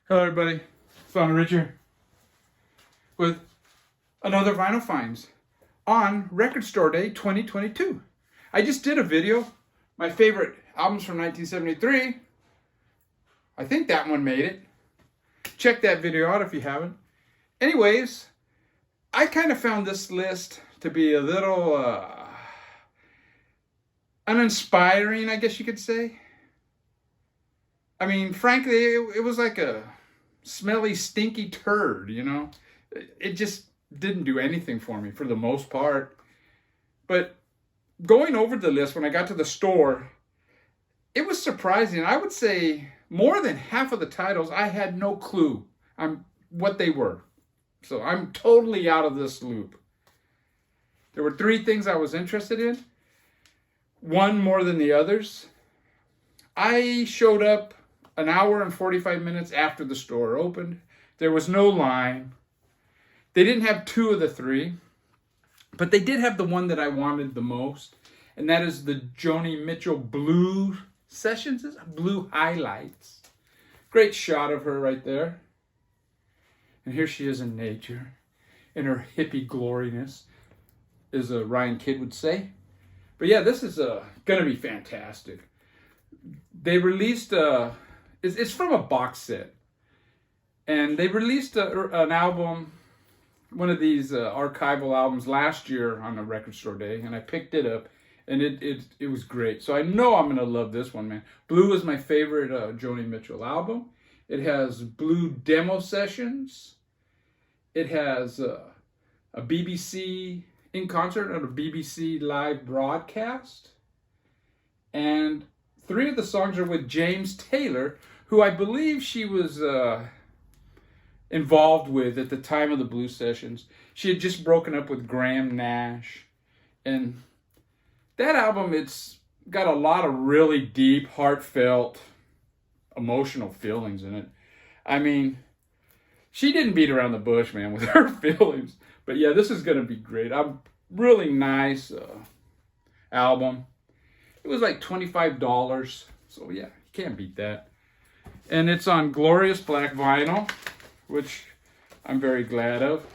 Hello everybody, Son Richard with another Vinyl Finds on Record Store Day 2022. I just did a video, my favorite albums from 1973. I think that one made it. Check that video out if you haven't. Anyways, I kind of found this list to be a little uninspiring, I guess you could say. I mean, frankly, it was like a smelly, stinky turd, you know? It just didn't do anything for me for the most part. But going over the list, when I got to the store, it was surprising. I would say more than half of the titles, I had no clue on what they were. So I'm totally out of this loop. There were three things I was interested in. One more than the others. I showed up an hour and 45 minutes after the store opened. There was no line. They didn't have two of the three, but they did have the one that I wanted the most, and that is the Joni Mitchell Blue Sessions, Blue Highlights. Great shot of her right there. And here she is in nature, in her hippie gloriness, as Ryan Kidd would say. But yeah, this is going to be fantastic. They released it's from a box set, and they released an album, one of these archival albums last year on a Record Store Day, and I picked it up, and it was great. So I know I'm gonna love this one, man. Blue is my favorite Joni Mitchell album. It has Blue demo sessions. It has a BBC in concert and a BBC live broadcast, and three of the songs are with James Taylor, who I believe she was involved with at the time of the Blue Sessions. She had just broken up with Graham Nash. And that album, it's got a lot of really deep, heartfelt, emotional feelings in it. I mean, she didn't beat around the bush, man, with her feelings. But yeah, this is going to be great. Really nice album. It was like $25, so yeah, you can't beat that. And it's on glorious black vinyl, which I'm very glad of.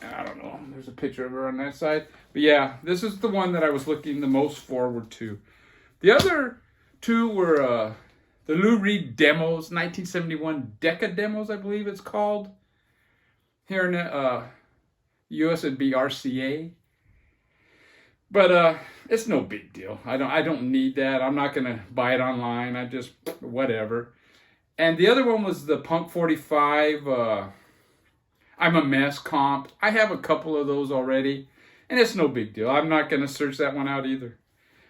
I don't know, there's a picture of her on that side. But yeah, this is the one that I was looking the most forward to. The other two were the Lou Reed Demos, 1971 Decca Demos, I believe it's called. Here in the US it'd be RCA. But it's no big deal. I don't need that. I'm not gonna buy it online. I just whatever. And the other one was the Punk 45 I'm a Mess comp. I have a couple of those already, and it's no big deal. I'm not gonna search that one out either.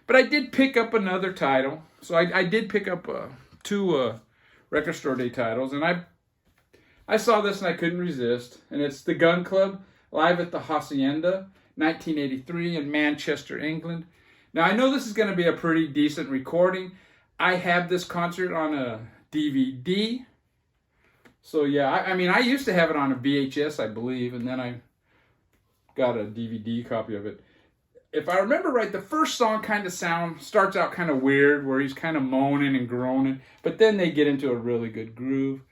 But I did pick up another title. So I did pick up two Record Store Day titles, and I saw this and I couldn't resist. And it's the Gun Club live at the Hacienda, 1983 in Manchester, England. Now, I know this is going to be a pretty decent recording. I have this concert on a DVD. So, yeah, I mean, I used to have it on a VHS, I believe, and then I got a DVD copy of it. If I remember right, the first song kind of starts out kind of weird, where he's kind of moaning and groaning, but then they get into a really good groove.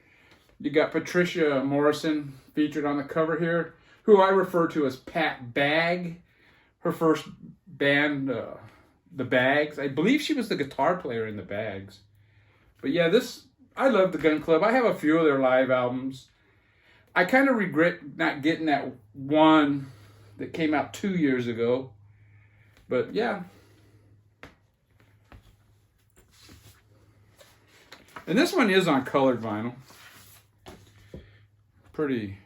You got Patricia Morrison featured on the cover here, who I refer to as Pat Bagg. Her first band, The Bags. I believe she was the guitar player in The Bags. But yeah, I love the Gun Club. I have a few of their live albums. I kind of regret not getting that one that came out 2 years ago. But yeah. And this one is on colored vinyl. Pretty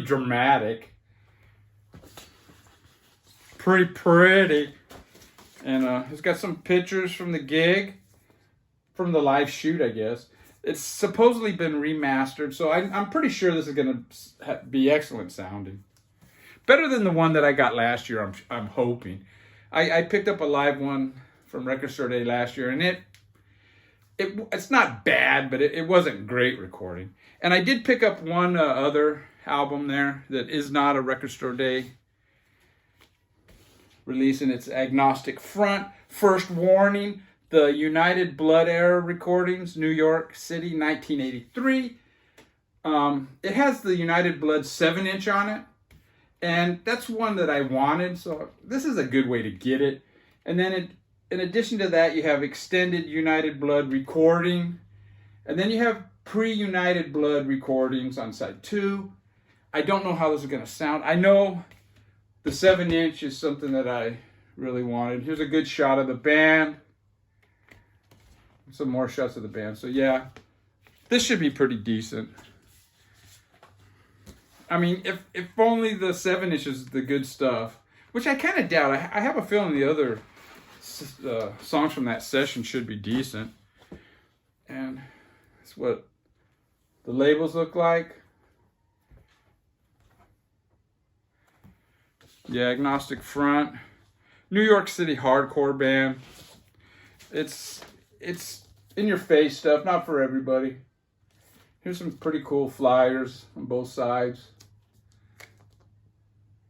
dramatic. Pretty. And it's got some pictures from the gig, from the live shoot, I guess. It's supposedly been remastered, so I'm pretty sure this is going to be excellent sounding. Better than the one that I got last year, I'm hoping. I picked up a live one from Record Store Day last year, and it's not bad, but it wasn't great recording. And I did pick up one other album there that is not a Record Store Day release, and it's Agnostic Front, First Warning, the United Blood era recordings, New York City, 1983. It has the United Blood 7-inch on it, and that's one that I wanted, so this is a good way to get it. And then in addition to that, you have extended United Blood recording, and then you have pre-United Blood recordings on side 2. I don't know how this is going to sound. I know the 7-inch is something that I really wanted. Here's a good shot of the band. Some more shots of the band. So yeah, this should be pretty decent. I mean, if only the 7-inch is the good stuff, which I kind of doubt. I have a feeling the other songs from that session should be decent. And that's what the labels look like. Yeah, agnostic front. New York City hardcore band. It's in your face stuff, not for everybody. Here's some pretty cool flyers on both sides.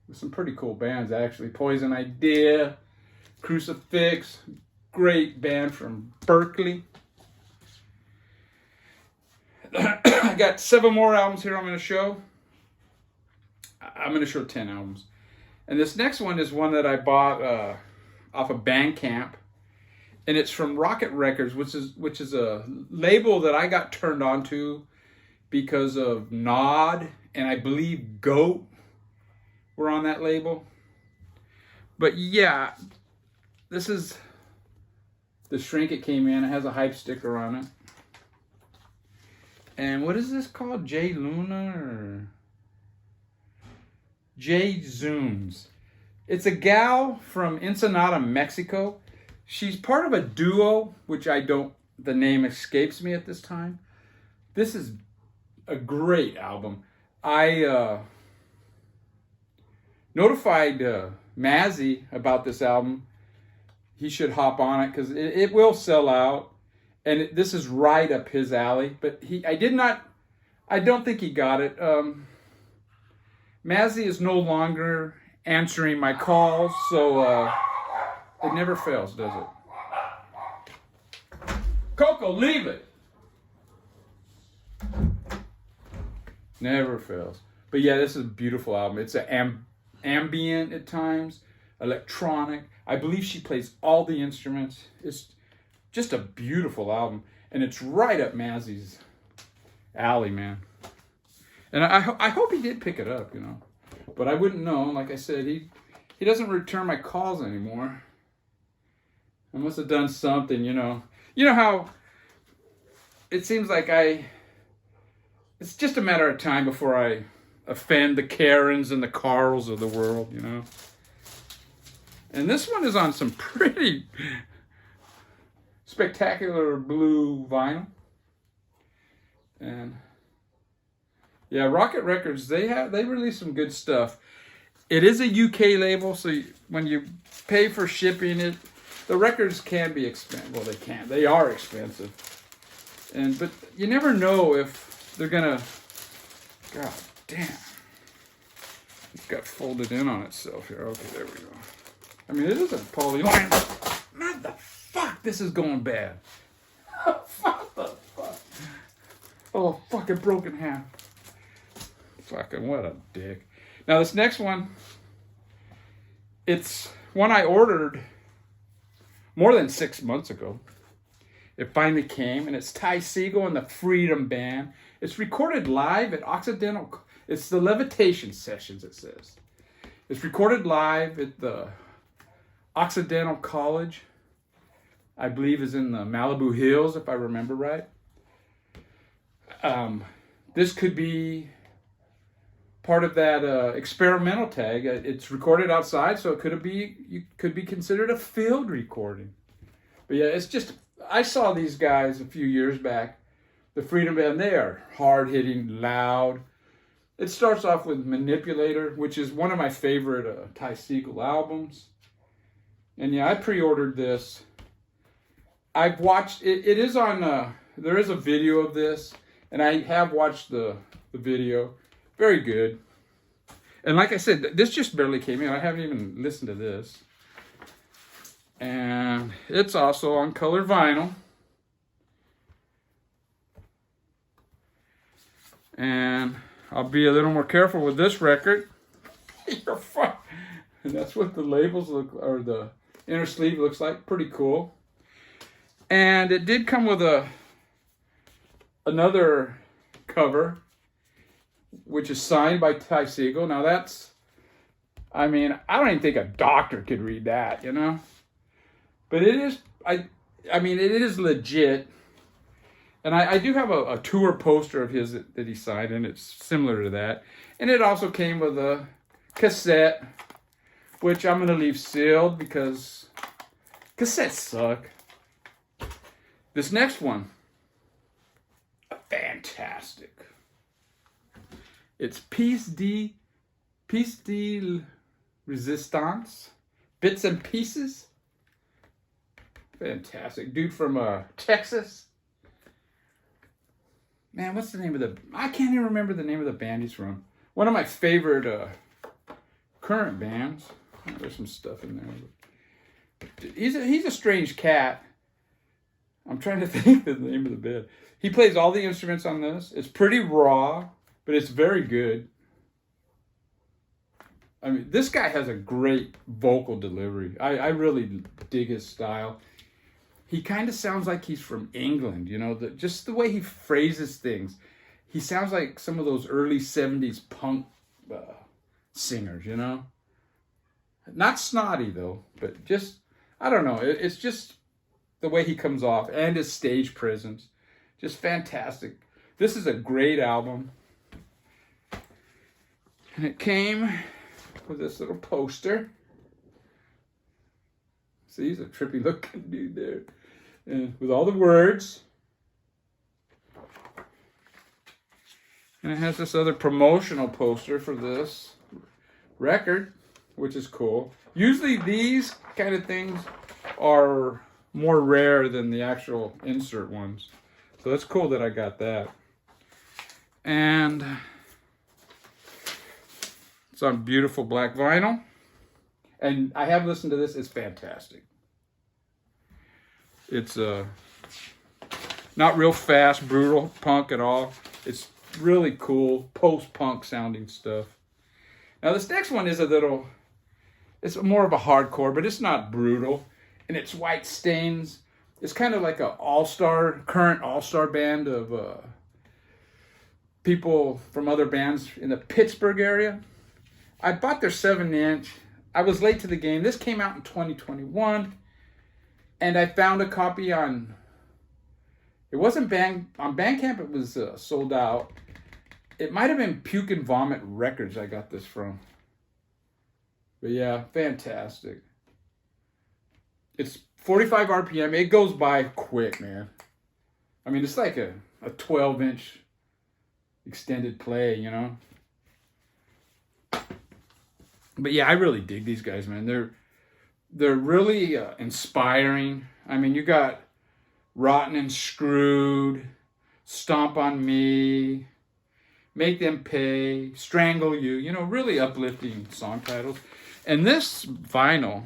With some pretty cool bands actually. Poison Idea, Crucifix, great band from Berkeley. I got 7 more albums here I'm going to show. I'm going to show 10 albums. And this next one is one that I bought off of Bandcamp. And it's from Rocket Records, which is a label that I got turned on to because of Nod and I believe Goat were on that label. But yeah, this is the shrink it came in. It has a hype sticker on it. And what is this called? J Luna or J Zooms? It's a gal from Ensenada, Mexico. She's part of a duo, which the name escapes me at this time. This is a great album. I notified Mazzy about this album. He should hop on it because it will sell out. And this is right up his alley. But I don't think he got it. Mazzy is no longer answering my calls, so it never fails, does it? Coco, leave it! Never fails. But yeah, this is a beautiful album. It's an ambient at times, electronic. I believe she plays all the instruments. It's just a beautiful album. And it's right up Mazzy's alley, man. And I hope he did pick it up, you know. But I wouldn't know. Like I said, he doesn't return my calls anymore. I must have done something, you know. You know how it seems like it's just a matter of time before I offend the Karens and the Carls of the world, you know. And this one is on some pretty spectacular blue vinyl. And yeah, Rocket Records, they release some good stuff. It is a UK label, so when you pay for shipping it, the records can be expensive. Well, they are expensive. But you never know if they're gonna, God damn. It's got folded in on itself here. Okay, there we go. I mean, it is a polyline. What the fuck? This is going bad. What the fuck? Oh, fucking broken half. Fucking what a dick. Now this next one, it's one I ordered more than 6 months ago. It finally came, and it's Ty Segall and the Freedom Band. It's recorded live at Occidental. It's the Levitation Sessions, it says. It's recorded live at the Occidental College. I believe is in the Malibu Hills, if I remember right. This could be part of that experimental tag. It's recorded outside, so it could be considered a field recording. But yeah, it's just, I saw these guys a few years back, the Freedom Band. They are hard-hitting, loud. It starts off with Manipulator, which is one of my favorite Ty Segall albums. And yeah, I pre-ordered this. I've watched, it is on, there is a video of this, and I have watched the video. Very good. And like I said, this just barely came in. I haven't even listened to this. And it's also on colored vinyl. And I'll be a little more careful with this record. You're fine. And that's what the labels look, or the inner sleeve looks like. Pretty cool. And it did come with another cover, which is signed by Ty Segall. Now that's, I mean, I don't even think a doctor could read that, you know? But it is, I mean, it is legit. And I do have a tour poster of his that he signed, and it's similar to that. And it also came with a cassette, which I'm going to leave sealed because cassettes suck. This next one, fantastic. It's Piece de Resistance, Bits and Pieces. Fantastic. Dude from Texas. Man, what's the name of I can't even remember the name of the band he's from. One of my favorite current bands. Oh, there's some stuff in there. He's a strange cat. I'm trying to think of the name of the band. He plays all the instruments on this. It's pretty raw, but it's very good. I mean, this guy has a great vocal delivery. I really dig his style. He kind of sounds like he's from England, you know, just the way he phrases things. He sounds like some of those early 70s punk singers, you know. Not snotty, though, but just, I don't know. It's just the way he comes off and his stage presence. Just fantastic. This is a great album. And it came with this little poster. See, he's a trippy looking dude there. And with all the words. And it has this other promotional poster for this record, which is cool. Usually these kind of things are more rare than the actual insert ones. So that's cool that I got that. And it's on beautiful black vinyl. And I have listened to this. It's fantastic. It's not real fast, brutal punk at all. It's really cool, post-punk sounding stuff. Now this next one is it's more of a hardcore, but it's not brutal. And it's White Stains. It's kind of like a current all-star band of people from other bands in the Pittsburgh area. I bought their 7-inch. I was late to the game. This came out in 2021. And I found a copy on, it wasn't on Bandcamp, it was sold out. It might have been Puke and Vomit Records I got this from. But yeah, fantastic. It's 45 RPM. It goes by quick, man. I mean, it's like a 12-inch extended play, you know? But yeah, I really dig these guys, man. They're really inspiring. I mean, you got Rotten and Screwed, Stomp on Me, Make Them Pay, Strangle You, you know, really uplifting song titles. And this vinyl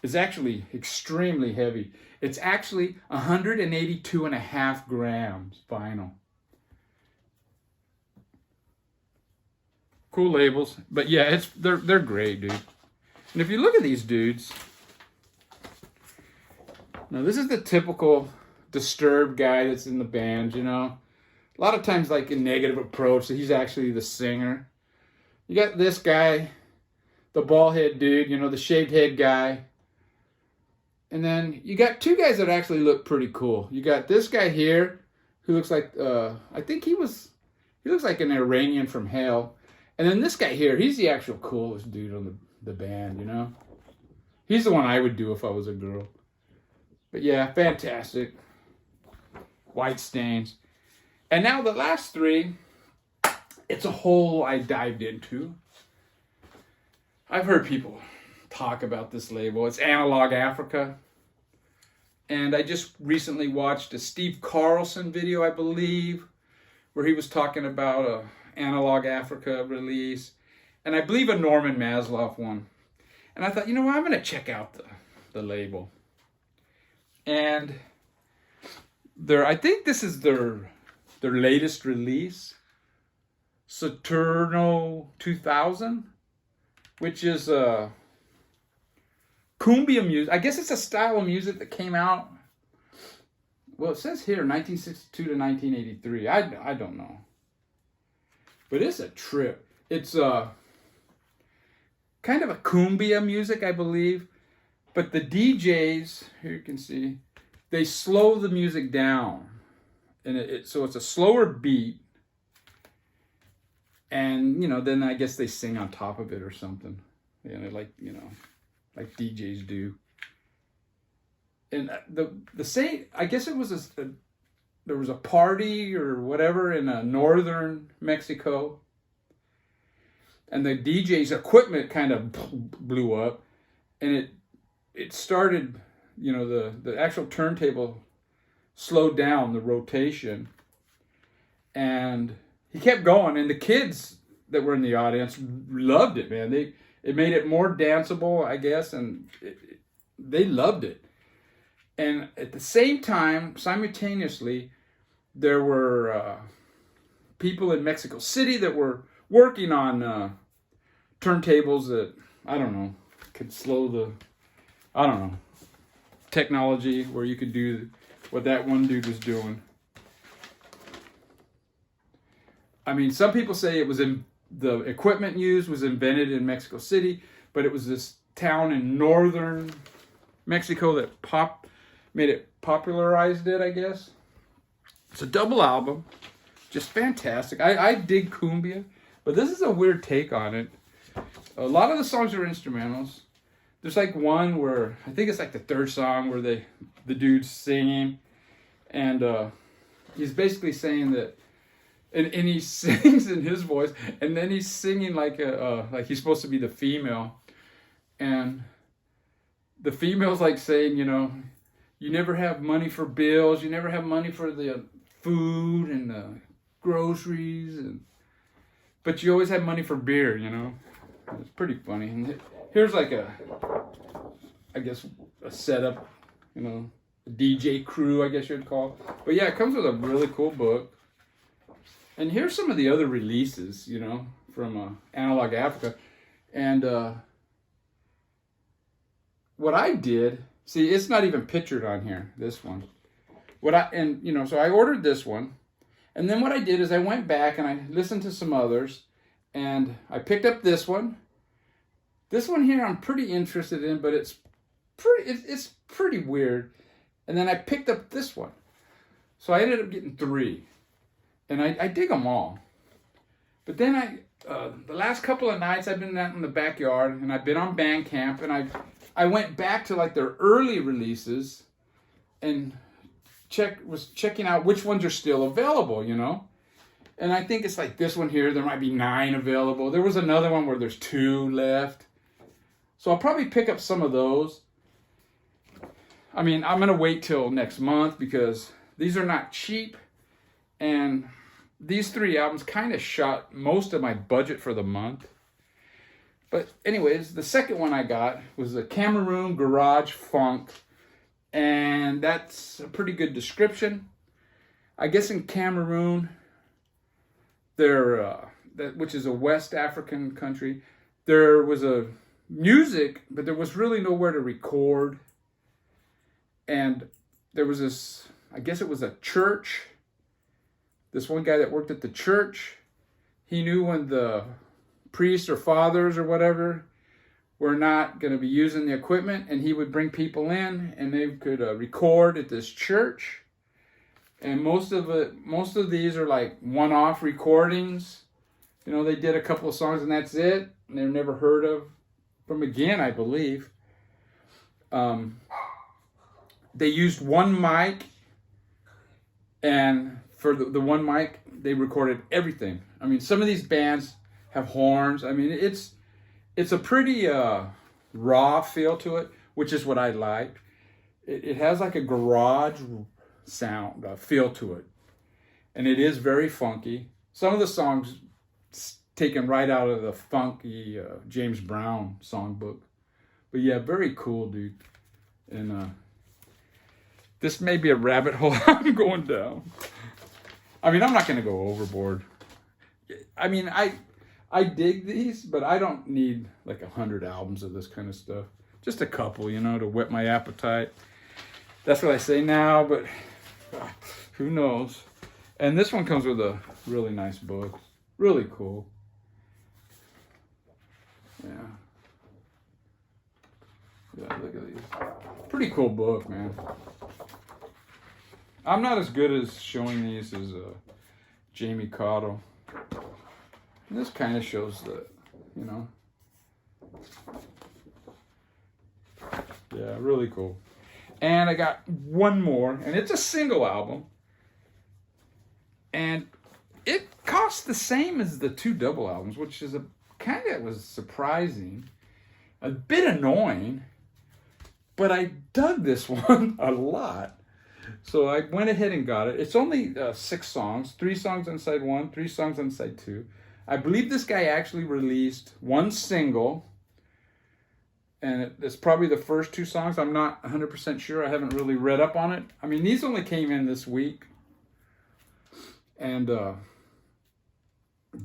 is actually extremely heavy. It's actually 182.5 grams vinyl. Cool labels. But yeah, they're great, dude. And if you look at these dudes, now this is the typical Disturbed guy that's in the band, you know. A lot of times like a negative approach, so he's actually the singer. You got this guy, the bald head dude, you know, the shaved head guy. And then you got two guys that actually look pretty cool. You got this guy here, who looks like, I think he looks like an Iranian from hell. And then this guy here, he's the actual coolest dude on the band, you know? He's the one I would do if I was a girl. But yeah, fantastic. White Stains. And now the last three, it's a hole I dived into. I've heard people talk about this label. It's Analog Africa. And I just recently watched a Steve Carlson video, I believe, where he was talking about a Analog Africa release. And I believe a Norman Maslow one. And I thought, you know what, I'm going to check out the label. And I think this is their latest release, Saturno 2000, which is cumbia music. I guess it's a style of music that came out, well, it says here 1962 to 1983. I don't know. But it's a trip. It's kind of a cumbia music, I believe. But the DJs, here you can see, they slow the music down. And so it's a slower beat. And, then I guess they sing on top of it or something. Like DJs do. And the same, I guess it was there was a party or whatever in northern Mexico. And the DJ's equipment kind of blew up. And it started, the actual turntable slowed down the rotation. And he kept going. And the kids that were in the audience loved it, man. It made it more danceable, I guess. And they loved it. And at the same time, simultaneously, there were people in Mexico City that were working on turntables that, I don't know, could slow technology where you could do what that one dude was doing. I mean, some people say the equipment used was invented in Mexico City, but it was this town in northern Mexico that popularized it, I guess. It's a double album, just fantastic. I dig cumbia, but this is a weird take on it. A lot of the songs are instrumentals. There's like one where, I think it's like the third song where the dude's singing, and he's basically saying that, and he sings in his voice, and then he's singing like he's supposed to be the female, and the female's like saying, you never have money for bills, you never have money for the food and the groceries, but you always have money for beer, It's pretty funny. And here's like a setup, a DJ crew, I guess you'd call. But yeah, it comes with a really cool book. And here's some of the other releases, from Analog Africa. And what I did, see, it's not even pictured on here, this one. So I ordered this one. And then what I did is I went back and I listened to some others. And I picked up this one. This one here I'm pretty interested in, but it's pretty weird. And then I picked up this one. So I ended up getting 3. And I dig them all. But then the last couple of nights I've been out in the backyard, and I've been on Bandcamp, and I went back to like their early releases and was checking out which ones are still available, And I think it's like this one here, there might be 9 available. There was another one where there's 2 left. So I'll probably pick up some of those. I mean, I'm going to wait till next month because these are not cheap. And these 3 albums kind of shot most of my budget for the month. But anyways, the second one I got was the Cameroon Garage Funk. And that's a pretty good description. I guess in Cameroon, which is a West African country, there was a music, but there was really nowhere to record. And there was this, I guess it was a church. This one guy that worked at the church, he knew when the priests or fathers or whatever were not going to be using the equipment, and he would bring people in and they could record at this church. And most of these are like one-off recordings. They did a couple of songs and that's it. And they're never heard of from again, I believe. They used one mic, and for the one mic, they recorded everything. I mean, some of these bands have horns. I mean, it's a pretty raw feel to it, which is what I like. It has like a garage sound feel to it, and it is very funky. Some of the songs taken right out of the funky James Brown songbook, but yeah, very cool, dude. And this may be a rabbit hole I'm going down. I mean, I'm not going to go overboard. I mean, I dig these, but I don't need like 100 albums of this kind of stuff. Just a couple, you know, to whet my appetite. That's what I say now, but who knows? And this one comes with a really nice book. Really cool. Yeah. Yeah, look at these. Pretty cool book, man. I'm not as good as showing these as Jamie Cottle. This kind of shows that, you know. Yeah, really cool. And I got one more, and it's a single album. And it costs the same as the 2 double albums, which is kind of was surprising. A bit annoying, but I dug this one a lot. So I went ahead and got it. It's only 6 songs, 3 songs on side 1, 3 songs on side 2. I believe this guy actually released 1 single, and it's probably the first 2 songs. I'm not 100% sure. I haven't really read up on it. I mean, these only came in this week. And the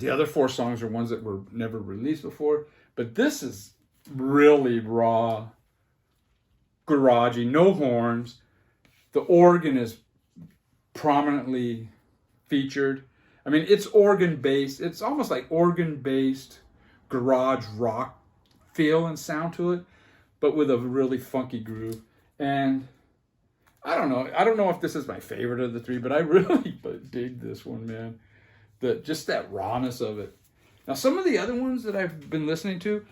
other 4 songs are ones that were never released before. But this is really raw, garagey, no horns. The organ is prominently featured. I mean, it's organ-based. It's almost like organ-based garage rock feel and sound to it, but with a really funky groove. And I don't know. I don't know if this is my favorite of the 3, but I really dig this one, man. Just that rawness of it. Now, some of the other ones that I've been listening to,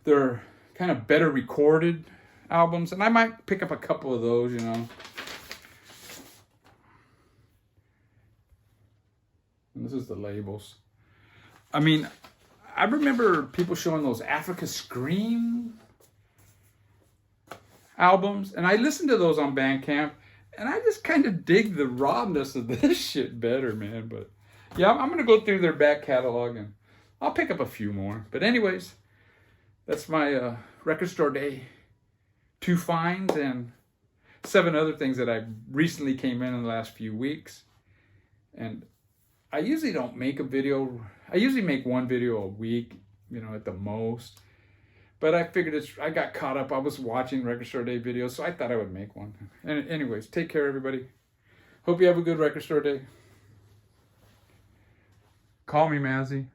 they're kind of better recorded albums, and I might pick up a couple of those, you know. And this is the labels. I mean, I remember people showing those Africa Scream albums, and I listened to those on Bandcamp, and I just kind of dig the rawness of this shit better, man. But yeah, I'm going to go through their back catalog, and I'll pick up a few more. But anyways, that's my record store day 2 finds and 7 other things that I recently came in the last few weeks. And I usually don't make a video. I usually make 1 video a week, you know, at the most. But I figured I got caught up. I was watching Record Store Day videos, so I thought I would make one. And anyways, take care, everybody. Hope you have a good Record Store Day. Call me, Mazzy.